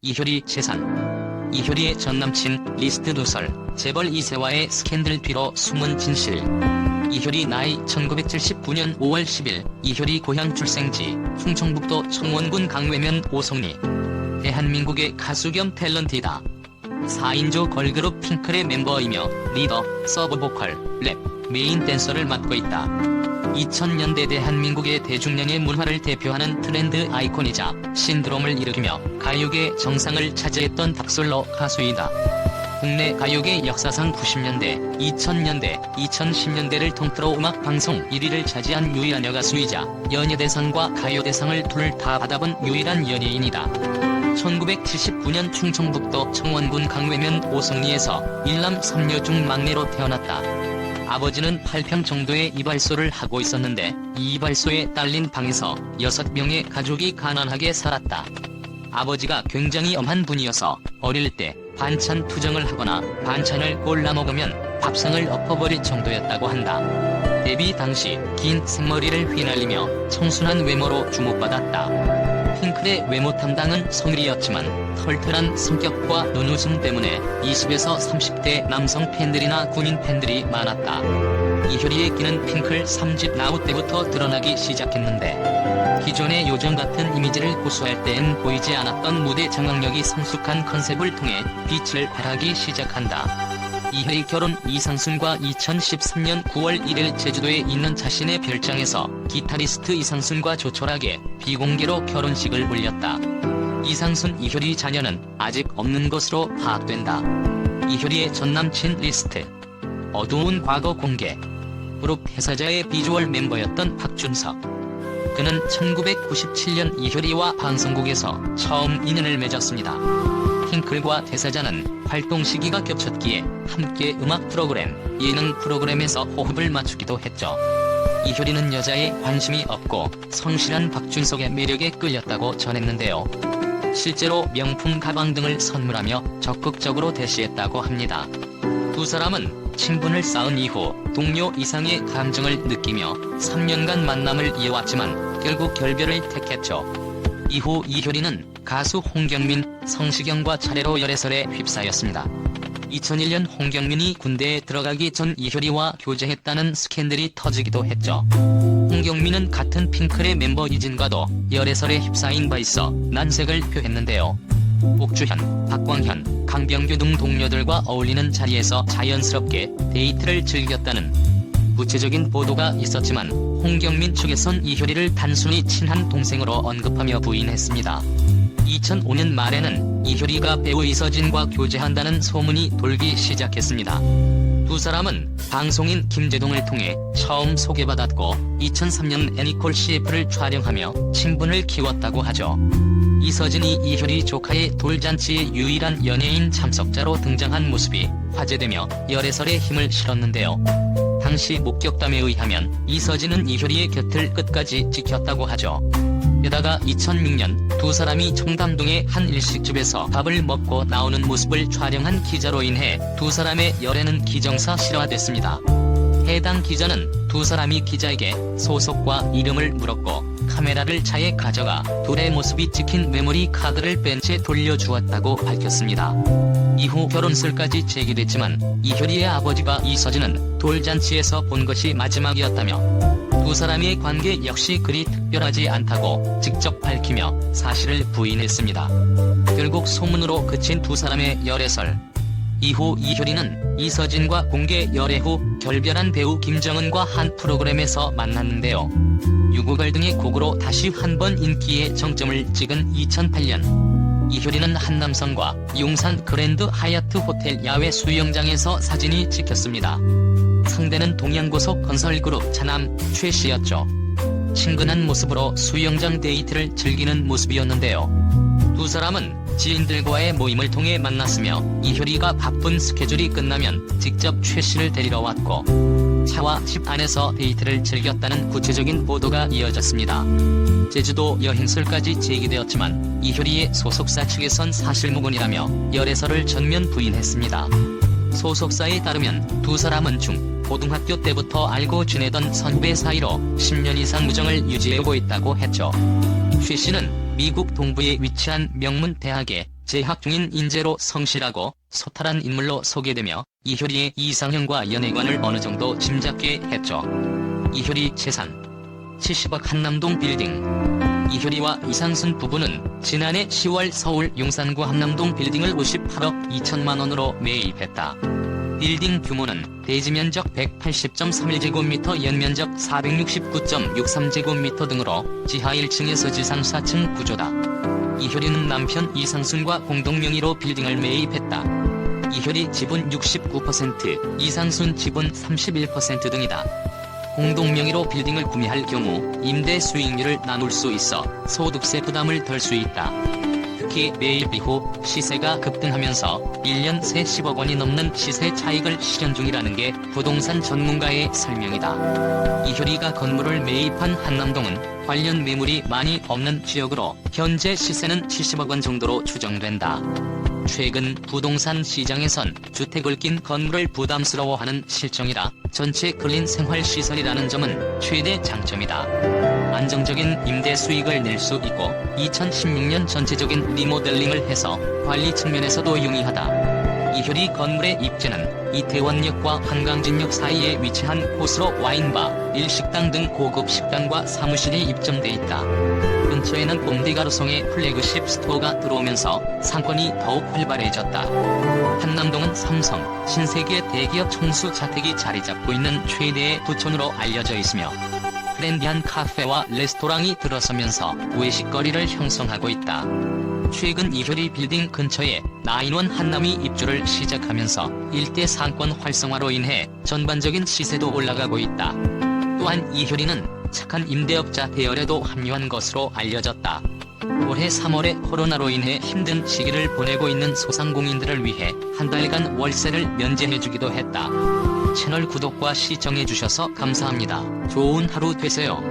이효리 재산. 이효리의 전남친 리스트 누설, 재벌 2세와의 스캔들 뒤로 숨은 진실. 이효리 나이 1979년 5월 10일, 이효리 고향 출생지 충청북도 청원군 강외면 오송리. 대한민국의 가수 겸 탤런트이다. 4인조 걸그룹 핑클의 멤버이며 리더, 서브 보컬, 랩, 메인 댄서를 맡고 있다. 2000년대 대한민국의 대중량의 문화를 대표하는 트렌드 아이콘이자 신드롬을 일으키며 가요계 정상을 차지했던 닥솔로 가수이다. 국내 가요계 역사상 90년대, 2000년대, 2010년대를 통틀어 음악방송 1위를 차지한 유일한 여가수이자 연예대상과 가요대상을 둘 다 받아본 유일한 연예인이다. 1979년 충청북도 청원군 강외면 오송리에서 일남 3녀 중 막내로 태어났다. 아버지는 8평 정도의 이발소를 하고 있었는데 이 이발소에 딸린 방에서 6명의 가족이 가난하게 살았다. 아버지가 굉장히 엄한 분이어서 어릴 때 반찬 투정을 하거나 반찬을 골라 먹으면 밥상을 엎어버릴 정도였다고 한다. 데뷔 당시 긴 생머리를 휘날리며 청순한 외모로 주목받았다. 핑클의 외모 담당은 성일이었지만 털털한 성격과 눈웃음 때문에 20에서 30대 남성 팬들이나 군인 팬들이 많았다. 이효리의 끼는 핑클 3집 나우 때부터 드러나기 시작했는데 기존의 요정 같은 이미지를 고수할 때엔 보이지 않았던 무대 장악력이 성숙한 컨셉을 통해 빛을 발하기 시작한다. 이효리 결혼 이상순과 2013년 9월 1일 제주도에 있는 자신의 별장에서 기타리스트 이상순과 조촐하게 비공개로 결혼식을 올렸다. 이상순 이효리 자녀는 아직 없는 것으로 파악된다. 이효리의 전남친 리스트. 어두운 과거 공개. 그룹 회사자의 비주얼 멤버였던 박준석. 그는 1997년 이효리와 방송국에서 처음 인연을 맺었습니다. 핑클과 대사자는 활동 시기가 겹쳤기에 함께 음악 프로그램, 예능 프로그램에서 호흡을 맞추기도 했죠. 이효리는 여자에 관심이 없고 성실한 박준석의 매력에 끌렸다고 전했는데요. 실제로 명품 가방 등을 선물하며 적극적으로 대시했다고 합니다. 두 사람은 친분을 쌓은 이후 동료 이상의 감정을 느끼며 3년간 만남을 이어왔지만 결국 결별을 택했죠. 이후 이효리는 가수 홍경민, 성시경과 차례로 열애설에 휩싸였습니다. 2001년 홍경민이 군대에 들어가기 전 이효리와 교제했다는 스캔들이 터지기도 했죠. 홍경민은 같은 핑클의 멤버 이진과도 열애설에 휩싸인 바 있어 난색을 표했는데요. 옥주현, 박광현, 강병규 등 동료들과 어울리는 자리에서 자연스럽게 데이트를 즐겼다는 구체적인 보도가 있었지만 홍경민 측에선 이효리를 단순히 친한 동생으로 언급하며 부인했습니다. 2005년 말에는 이효리가 배우 이서진과 교제한다는 소문이 돌기 시작했습니다. 두 사람은 방송인 김재동을 통해 처음 소개받았고 2003년 애니콜 CF를 촬영하며 친분을 키웠다고 하죠. 이서진이 이효리 조카의 돌잔치에 유일한 연예인 참석자로 등장한 모습이 화제되며 열애설에 힘을 실었는데요. 당시 목격담에 의하면 이서진은 이효리의 곁을 끝까지 지켰다고 하죠. 게다가 2006년 두 사람이 청담동의 한 일식집에서 밥을 먹고 나오는 모습을 촬영한 기자로 인해 두 사람의 열애는 기정사실화됐습니다. 해당 기자는 두 사람이 기자에게 소속과 이름을 물었고 카메라를 차에 가져가 둘의 모습이 찍힌 메모리 카드를 뺀 채 돌려주었다고 밝혔습니다. 이후 결혼설까지 제기됐지만 이효리의 아버지가 이서진은 돌잔치에서 본 것이 마지막이었다며 두 사람의 관계 역시 그리 특별하지 않다고 직접 밝히며 사실을 부인했습니다. 결국 소문으로 그친 두 사람의 열애설. 이후 이효리는 이서진과 공개 열애 후 결별한 배우 김정은과 한 프로그램에서 만났는데요. 유고걸 등의 곡으로 다시 한 번 인기의 정점을 찍은 2008년 이효리는 한 남성과 용산 그랜드 하얏트 호텔 야외 수영장에서 사진이 찍혔습니다. 상대는 동양고속 건설그룹 차남 최 씨였죠. 친근한 모습으로 수영장 데이트를 즐기는 모습이었는데요. 두 사람은 지인들과의 모임을 통해 만났으며 이효리가 바쁜 스케줄이 끝나면 직접 최 씨를 데리러 왔고 차와 집 안에서 데이트를 즐겼다는 구체적인 보도가 이어졌습니다. 제주도 여행설까지 제기되었지만 이효리의 소속사 측에선 사실무근이라며 열애설을 전면 부인했습니다. 소속사에 따르면 두 사람은 고등학교 때부터 알고 지내던 선배 사이로 10년 이상 우정을 유지하고 있다고 했죠. 최 씨는 미국 동부에 위치한 명문 대학에 재학 중인 인재로 성실하고 소탈한 인물로 소개되며 이효리의 이상형과 연애관을 어느 정도 짐작케 했죠. 이효리 재산 70억 한남동 빌딩. 이효리와 이상순 부부는 지난해 10월 서울 용산구 한남동 빌딩을 58억 2천만 원으로 매입했다. 빌딩 규모는 대지 면적 180.31제곱미터, 연면적 469.63제곱미터 등으로 지하 1층에서 지상 4층 구조다. 이효리는 남편 이상순과 공동명의로 빌딩을 매입했다. 이효리 지분 69%, 이상순 지분 31% 등이다. 공동명의로 빌딩을 구매할 경우 임대 수익률을 나눌 수 있어 소득세 부담을 덜 수 있다. 특히 매입 이후 시세가 급등하면서 1년 새 10억 원이 넘는 시세 차익을 실현 중이라는 게 부동산 전문가의 설명이다. 이효리가 건물을 매입한 한남동은 관련 매물이 많이 없는 지역으로 현재 시세는 70억 원 정도로 추정된다. 최근 부동산 시장에선 주택을 낀 건물을 부담스러워하는 실정이라 전체 근린 생활시설이라는 점은 최대 장점이다. 안정적인 임대 수익을 낼 수 있고 2016년 전체적인 리모델링을 해서 관리 측면에서도 용이하다. 이효리 건물의 입지는 이태원역과 한강진역 사이에 위치한 곳으로 와인바, 일식당 등 고급 식당과 사무실이 입점돼 있다. 근처에는 꼼디가루송의 플래그십 스토어가 들어오면서 상권이 더욱 활발해졌다. 한남동은 삼성, 신세계 대기업 총수 자택이 자리 잡고 있는 최대의 부촌으로 알려져 있으며 트렌디한 카페와 레스토랑이 들어서면서 외식거리를 형성하고 있다. 최근 이효리 빌딩 근처에 나인원 한남이 입주를 시작하면서 일대 상권 활성화로 인해 전반적인 시세도 올라가고 있다. 또한 이효리는 착한 임대업자 대열에도 합류한 것으로 알려졌다. 올해 3월에 코로나로 인해 힘든 시기를 보내고 있는 소상공인들을 위해 한 달간 월세를 면제해주기도 했다. 채널 구독과 시청해주셔서 감사합니다. 좋은 하루 되세요.